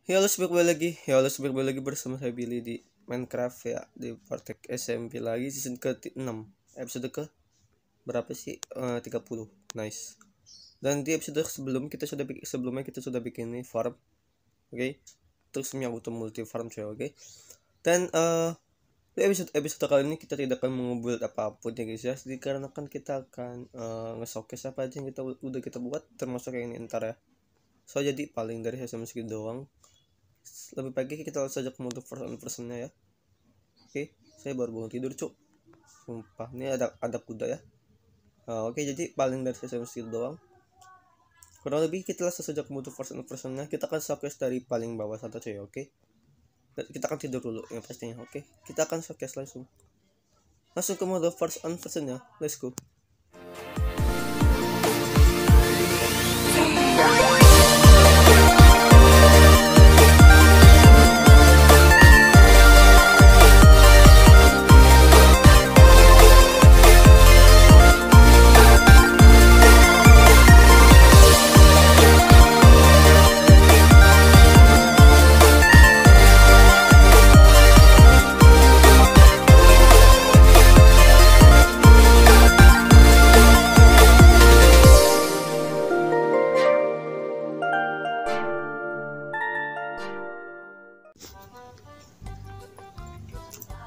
Halo, sebaik kembali lagi bersama saya Billy di Minecraft ya, di Vortex SMP lagi season ke-6, episode ke berapa sih? 30. Nice. Dan di episode sebelumnya kita sudah bikin nih farm, oke? Terus auto multi farm coy, oke? Dan di episode kali ini kita tidak akan mengebuild apapun ya guys ya, dikarenakan kita akan nge-showcase apa aja yang kita buat, termasuk yang ini ntar ya. So jadi paling dari saya segitu doang. Lebih pagi kita langsung saja ke mode personnya ya. Oke, saya baru bangun tidur cuk, sumpah. Ini ada kuda ya. Oke, jadi paling dari saya segitu doang. Kurang lebih kita langsung saja ke mode personnya. Kita akan showcase dari paling bawah satu cuy. Oke, kita akan tidur dulu yang pastinya. Oke, kita akan showcase langsung ke mode personnya. Let's go.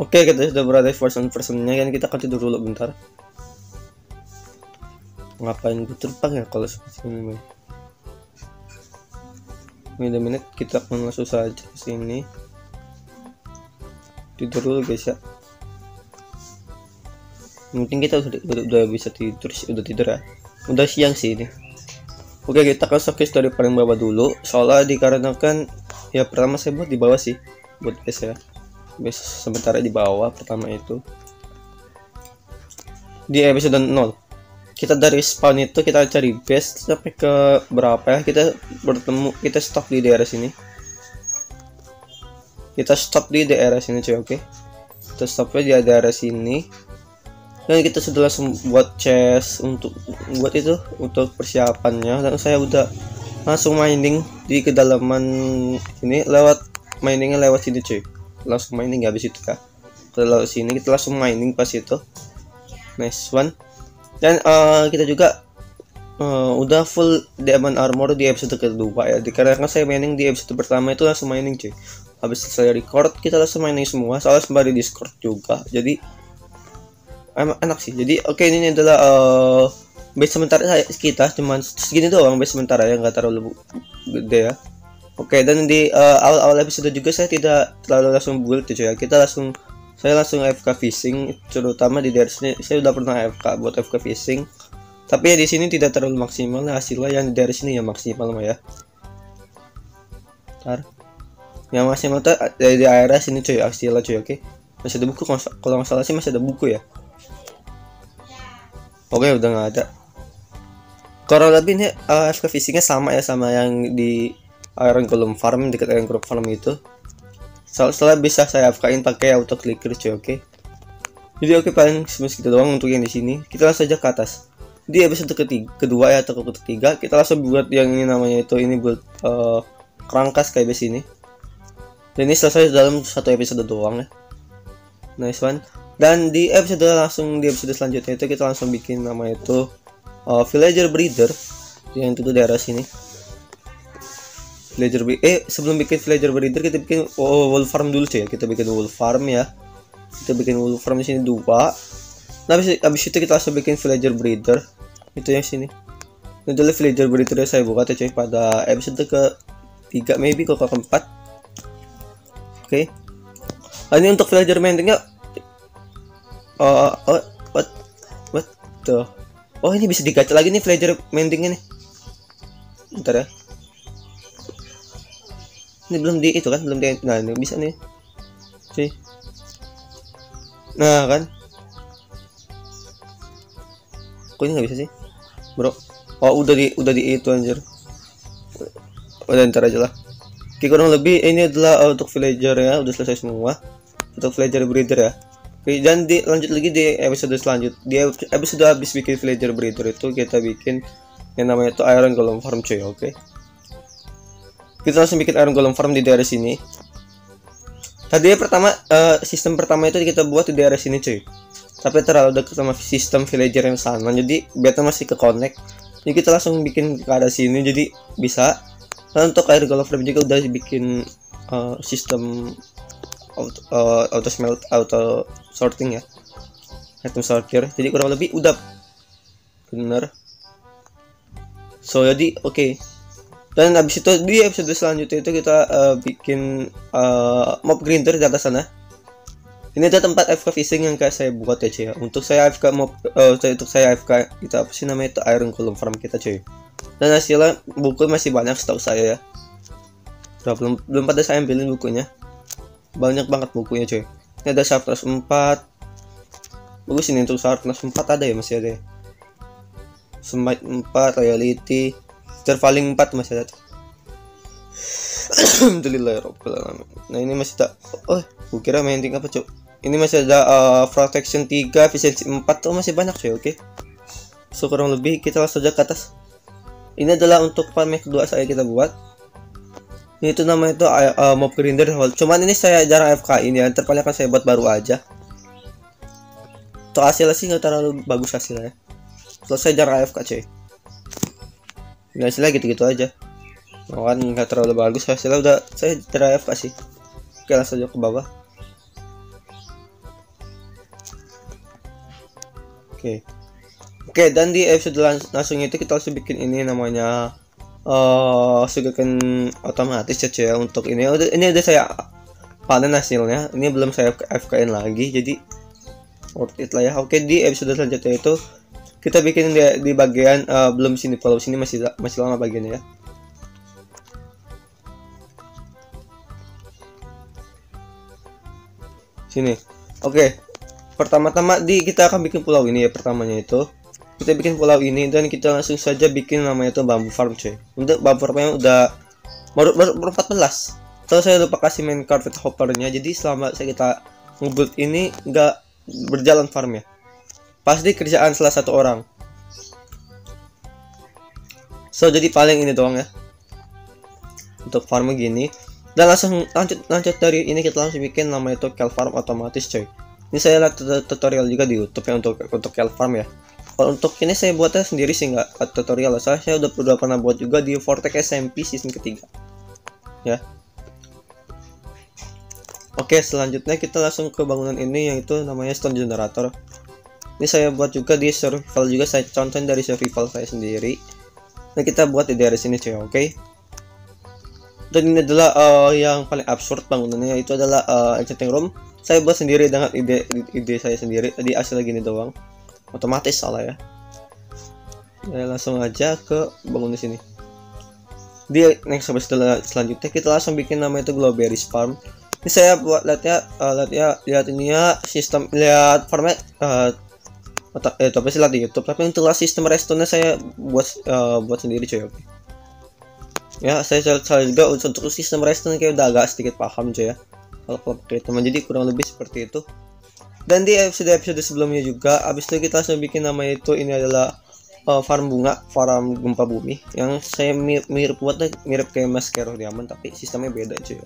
Oke, kita sudah berada di personnya kan, kita akan tidur dulu bentar. Ngapain gue terbang ya kalau seperti ini? Wait a minute, kita akan langsung saja ke sini. Tidur dulu guys ya. Mungkin kita udah bisa tidur sih, udah tidur ya. Udah siang sih ini. Oke, kita akan showcase dari paling bawah dulu. Soalnya dikarenakan ya pertama saya buat di bawah sih, buat base ya. Base sementara di bawah pertama itu. Di episode 0. Kita dari spawn itu kita cari base sampai ke berapa ya? Kita stop di daerah sini. Cuy, oke. Kita stopnya di daerah sini. Dan kita sudah langsung buat chest untuk persiapannya, dan saya udah langsung mining di kedalaman ini miningnya lewat sini cuy. Langsung mining habis itu ya. Kita lewat sini, kita langsung mining pas itu. Nice one. Dan kita juga udah full diamond armor di episode kedua ya. Dikarenakan saya mining di episode pertama itu langsung mining cuy. Habis saya record kita langsung mining semua, soalnya sembari Discord juga. Jadi enak sih. Jadi oke, ini adalah base sementara kita cuman segini doang, base sementara ya, nggak terlalu gede ya. Oke, dan di awal episode juga saya tidak terlalu langsung build cuy ya. Saya langsung AFK fishing, terutama di daerah sini. Saya udah pernah AFK buat AFK fishing, tapi ya di sini tidak terlalu maksimal hasilnya. Yang di daerah sini ya maksimal mah ya. Ntar yang maksimal tuh dari daerah sini cuy, hasilnya cuy. Oke, masih ada buku kalau nggak salah sih, masih ada buku ya. Oke, udah nggak ada. Kurang lebih ini AFK fishingnya sama ya, sama yang di Iron Golem Farm, dekat Iron Golem Farm itu. Setelah bisa saya AFK-in pakai auto clicker cuy, oke. Jadi oke, paling segitu doang untuk yang di sini. Kita langsung saja ke atas. Di episode kedua ya, atau ketiga, kita langsung buat yang ini namanya itu, ini buat kerangkas kayak base ini. Dan ini selesai dalam satu episode doang ya. Nice one. Dan di episode selanjutnya itu kita langsung bikin nama itu villager breeder yang itu daerah sini. Sebelum bikin villager breeder kita bikin wool farm dulu cuy ya. Kita bikin wool farm ya. Kita bikin wool farm di sini 2. Nah, habis itu kita langsung bikin villager breeder. Itu yang sini. Ini adalah villager breeder saya buka cuy pada episode ke-3 maybe ke ke-4. Oke. Ini untuk villager mendingnya. What the? Oh, ini bisa digacha lagi nih villager mendingnya nih. Bentar ya. Ini belum di itu kan, nah ini bisa nih cuy. Nah kan, kok ini nggak bisa sih bro? Oh, udah di itu anjir. Udah, ntar aja lah. Oke, kurang lebih ini adalah untuk villager ya, udah selesai semua untuk villager breeder ya. Oke, dan lanjut lagi di episode selanjutnya. Di episode habis bikin villager breeder itu kita bikin yang namanya itu Iron Golem Farm cuy, oke. Kita langsung bikin iron golem farm di daerah sini. Tadi pertama sistem pertama itu kita buat di daerah sini cuy, tapi terlalu dekat sama sistem villager yang sana, jadi beta masih ke connect. Jadi kita langsung bikin ke arah sini, jadi bisa. Dan untuk iron golem farm juga udah bikin sistem auto smelt, auto sorting ya, item sortir. Jadi kurang lebih udah bener. So jadi oke. Dan habis itu di episode selanjutnya itu kita bikin mob grinder di atas sana. Ini ada tempat AFK fishing yang kayak saya buat ya cuy ya. Untuk saya AFK mob, untuk saya AFK itu apa sih namanya, itu iron golem farm kita cuy. Dan hasilnya buku masih banyak stok saya ya. Belum pada saya ambilin bukunya. Banyak banget bukunya cuy. Ini ada sharpness 4. Bagus ini untuk sharpness 4 ada ya, masih ada ya. Smite 4, loyalty, surviving 4 masih ada. Alhamdulillah. Nah ini masih tak. Oh, gua kira main tinggal apa cuy. Ini masih ada protection 3, efficiency 4 tuh masih banyak cuy. Oke. So kurang lebih kita langsung saja ke atas. Ini adalah untuk farm yang kedua saya kita buat. Ini itu namanya itu mob grinder. Cuman ini saya jarang AFK ini ya. Terpaling akan saya buat baru aja. Tuh hasilnya sih nggak terlalu bagus hasilnya. Selesai jarang AFK cuy. Ini hasilnya gitu-gitu aja. Kan nggak terlalu bagus hasilnya, udah saya jarang AFK sih. Oke, langsung aja ke bawah. Oke, dan di episode langsung itu kita langsung bikin ini namanya sugarcane otomatis ya cuy ya. Untuk ini udah saya panen hasilnya. Ini belum saya AFK-in lagi, jadi worth it lah ya. Oke, di episode selanjutnya itu kita bikin di bagian belum sini, kalau sini masih lama bagiannya ya. Sini. Oke. Pertama-tama kita akan bikin pulau ini ya. Pertamanya itu kita bikin pulau ini dan kita langsung saja bikin namanya itu bambu farm cuy. Untuk bambu farmnya udah baru 14. Terus saya lupa kasih main carpet hoppernya, jadi selama kita ngebuild ini nggak berjalan farmnya. Pasti kerjaan salah satu orang. So jadi paling ini doang ya untuk farm gini. Dan langsung lanjut dari ini kita langsung bikin nama itu kel farm otomatis coy. Ini saya lihat tutorial juga di YouTube ya untuk kel farm ya. Kalau untuk ini saya buatnya sendiri sih, nggak tutorial. Saya udah pernah buat juga di Vortex SMP season ketiga ya. Oke, selanjutnya kita langsung ke bangunan ini, yaitu namanya stone generator. Ini saya buat juga di survival juga, saya contohin dari survival saya sendiri. Nah kita buat di daerah sini cuy, oke. Dan ini adalah yang paling absurd bangunannya, itu adalah enchanting room. Saya buat sendiri dengan ide saya sendiri. Tadi hasilnya gini doang, otomatis salah ya. Ya langsung aja ke bangun di sini. Di next episode selanjutnya kita langsung bikin nama itu glowberries farm. Ini saya buat lihat ini ya, sistem lihat farmnya tapi sih lihat di YouTube, tapi untuk sistem redstone saya buat sendiri coy. Oke. Ya saya juga untuk sistem redstone kayak udah agak sedikit paham coy ya, kalau pakai teman, jadi kurang lebih seperti itu. Dan di episode sebelumnya juga abis itu kita langsung bikin nama itu, ini adalah farm bunga, farm gempa bumi, yang saya mirip kayak Masquerade Diamond, tapi sistemnya beda cuy.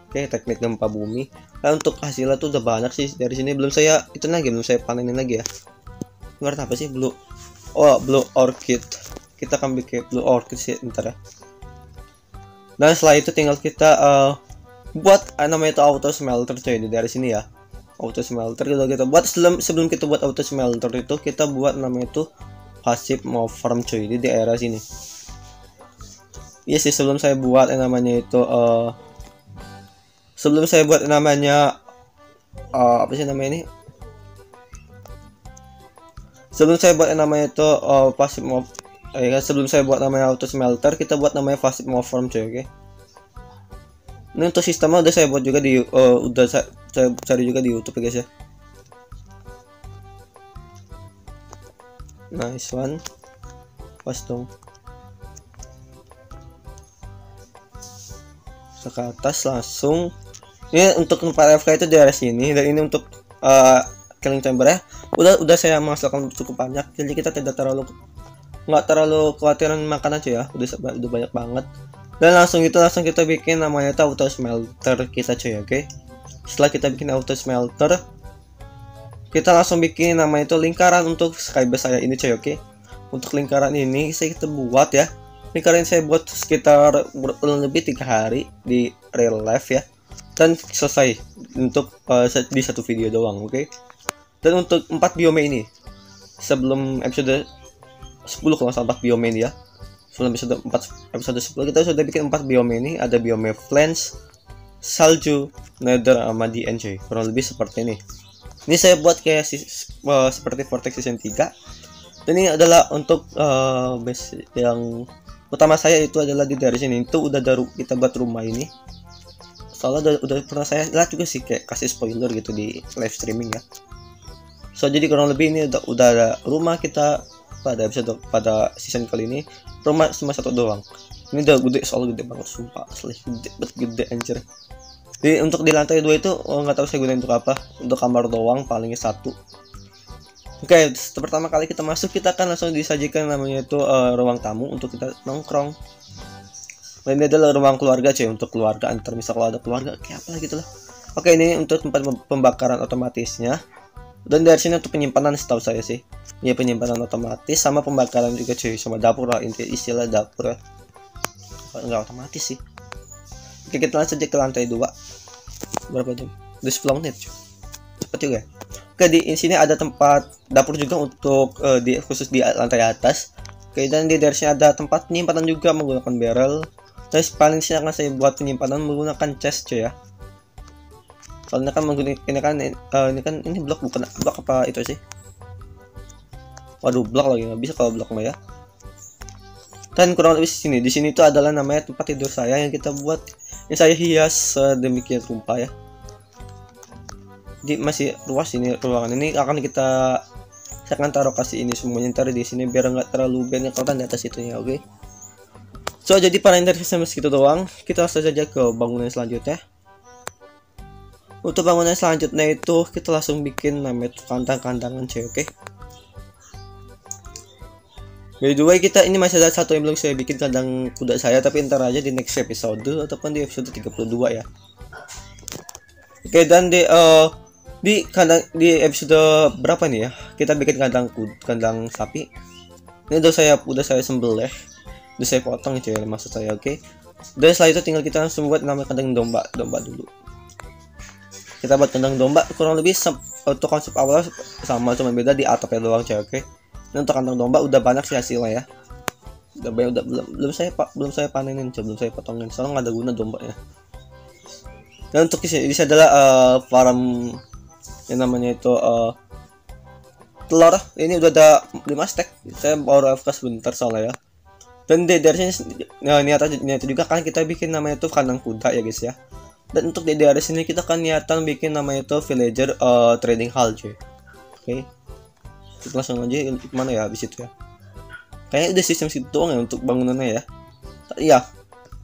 Oke, teknik gempa bumi. Nah, untuk hasilnya tuh udah banyak sih dari sini, belum saya panenin lagi ya. Warna apa sih? Blue orchid. Kita akan bikin blue orchid sih ntar ya. Dan setelah itu tinggal kita buat namanya itu auto smelter coy dari sini ya. Auto smelter kita buat sebelum kita buat auto smelter itu kita buat namanya itu passive mob farm coy di daerah sini. Iya sih, sebelum saya buat yang namanya itu apa sih namanya ini? Sebelum saya buat yang namanya itu passive mob, sebelum saya buat namanya auto smelter, kita buat namanya passive mob farm coy, oke. Ini untuk sistemnya udah saya buat juga di saya cari juga di YouTube ya guys ya. Nice one. Pas dong. Ke atas langsung. Ini untuk tempat AFK itu di area sini, dan ini untuk killing chamber ya. Udah saya masukkan cukup banyak, jadi kita nggak terlalu kekhawatiran makan aja ya. Udah banyak banget. Dan langsung kita bikin namanya itu auto smelter kita cuy, oke. Setelah kita bikin auto smelter, kita langsung bikin namanya itu lingkaran untuk skybase saya ini cuy, oke. Untuk lingkaran ini kita buat ya. Lingkaran saya buat sekitar lebih 3 hari di real life ya. Dan selesai untuk di satu video doang, oke. Dan untuk 4 biome ini, sebelum episode 10 kalau salah 4 biome ini ya. Sebelum episode 10 kita sudah bikin 4 biome ini. Ada biome Flens, salju, nether, sama di cuy. Kurang lebih seperti ini. Ini saya buat kayak seperti Vortex season 3. Dan ini adalah untuk base yang utama saya itu adalah dari sini. Itu udah kita buat rumah ini. Soalnya udah pernah saya lihat juga sih, kayak kasih spoiler gitu di live streaming ya. So jadi kurang lebih ini udah ada rumah kita pada season kali ini. Rumah cuma satu doang. Ini udah gede, soal gede banget sumpah, asli gede anjir. Jadi untuk di lantai 2 itu nggak tahu saya gunain untuk apa. Untuk kamar doang palingnya 1. Oke, pertama kali kita masuk kita akan langsung disajikan namanya itu ruang tamu untuk kita nongkrong. Dan ini adalah ruang keluarga cuy, untuk keluarga, antar misal kalau ada keluarga kayak apa gitu lah. Oke, ini untuk tempat pembakaran otomatisnya. Dan dari sini untuk penyimpanan setahu saya sih. Ya penyimpanan otomatis sama pembakaran juga cuy, sama dapur lah, istilah dapur ya. Enggak otomatis sih. Oke, kita langsung aja ke lantai 2. Berapa jam? Udah 10 menit cuy. Cepet juga ya. Oke, di sini ada tempat dapur juga untuk khusus di lantai atas. Oke, dan dari sini ada tempat penyimpanan juga menggunakan barrel. Dan paling sini akan saya buat penyimpanan menggunakan chest cuy ya. Soalnya kan ini blok, bukan blok apa itu sih? Waduh, blok lagi, nggak bisa kalau blok mah ya. Dan kurang lebih di sini itu adalah namanya tempat tidur saya yang kita buat, yang saya hias sedemikian rupa ya. Jadi masih luas ini ruangan ini, saya akan taruh kasih ini semuanya ntar di sini biar nggak terlalu banyak kelihatan di atas itunya, oke. So jadi para interface segitu doang, kita langsung saja ke bangunan selanjutnya. Untuk bangunan selanjutnya itu kita langsung bikin namanya kandang-kandangan cuy, oke. By the way, kita ini masih ada satu yang belum saya bikin, kandang kuda saya, tapi ntar aja di next episode ataupun di episode 32 ya. Oke, dan di episode berapa nih ya? Kita bikin kandang sapi. Ini udah saya sembelih, udah saya potong cuy, maksud saya, oke. Dan setelah itu tinggal kita langsung buat nama kandang domba dulu. Kita buat kandang domba kurang lebih untuk konsep awal sama, cuma beda di atapnya doang cuy, oke. Dan untuk kandang domba udah banyak sih hasilnya ya. Belum saya panenin coba, belum saya potongin soalnya nggak ada guna dombanya. Dan untuk ini adalah farm yang namanya itu telur. Ini udah ada 5 stack. Saya baru AFK sebentar soalnya ya. Dan dari sini niat juga kan kita bikin namanya itu kandang kuda ya guys ya. Dan untuk dari sini kita kan niatan bikin namanya itu villager trading hall cuy. Oke. Kita langsung aja mana ya habis itu ya. Kayaknya udah sistem situ doang ya untuk bangunannya ya. Iya.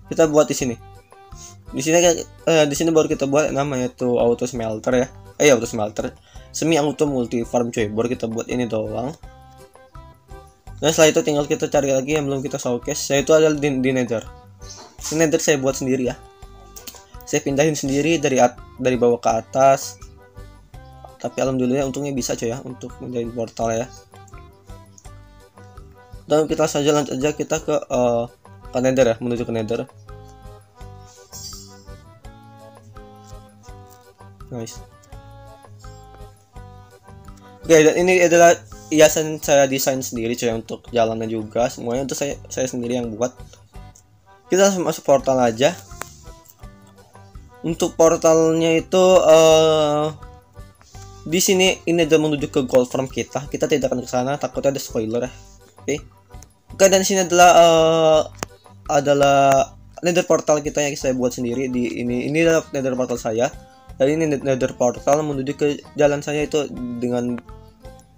Kita buat di sini. Di sini baru kita buat namanya itu auto smelter ya. Auto smelter. Semi auto multi farm cuy. Baru kita buat ini doang. Dan setelah itu tinggal kita cari lagi yang belum kita showcase, yaitu adalah di nether. Di nether saya buat sendiri ya. Saya pindahin sendiri dari bawah ke atas. Tapi alhamdulillah untungnya bisa cuy ya untuk pindahin portal ya. Dan kita lanjut aja kita ke nether ya, menuju ke nether. Nice. Oke, dan ini adalah hiasan saya desain sendiri cuy untuk jalannya juga, semuanya itu saya sendiri yang buat. Kita langsung masuk portal aja. Untuk portalnya itu di sini ini adalah menuju ke gold farm kita. Kita tidak akan ke sana, takutnya ada spoiler ya. Oke, dan di sini adalah nether portal kita yang saya buat sendiri. Ini adalah nether portal saya. Dan ini nether portal menuju ke jalan saya itu dengan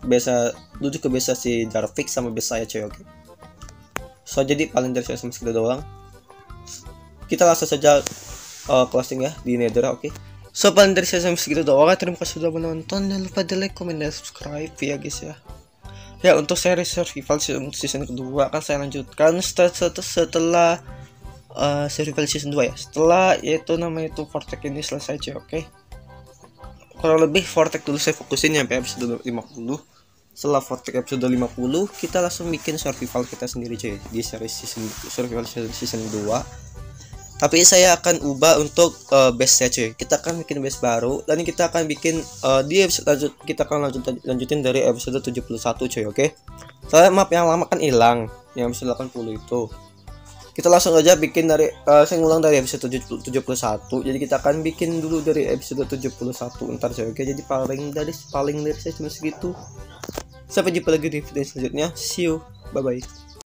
menuju ke base si Jarvik sama base saya cuy, oke. So jadi paling dari saya sama segitu doang. Kita langsung saja closing ya di nether, oke. So paling dari saya sampai segitu doang. Terima kasih sudah menonton, jangan lupa di like, comment, dan subscribe ya guys ya. Ya untuk seri survival season kedua akan saya lanjutkan setelah survival season 2 ya. Setelah itu namanya itu Vortex ini selesai cuy, oke. Kurang lebih Vortex dulu saya fokusin sampai episode 50. Setelah Vortex episode 50 kita langsung bikin survival kita sendiri cuy di series season survival season 2. Tapi saya akan ubah untuk base ya cuy. Kita akan bikin base baru dan kita akan bikin di episode kita akan lanjutin dari episode 71 cuy, oke. Soalnya map yang lama kan hilang, yang episode 80 itu. Kita langsung aja bikin dari saya ngulang dari episode 71. Jadi kita akan bikin dulu dari episode 71 ntar cuy, oke. Jadi paling dari saya cuma segitu. Sampai jumpa lagi di video selanjutnya. See you. Bye bye.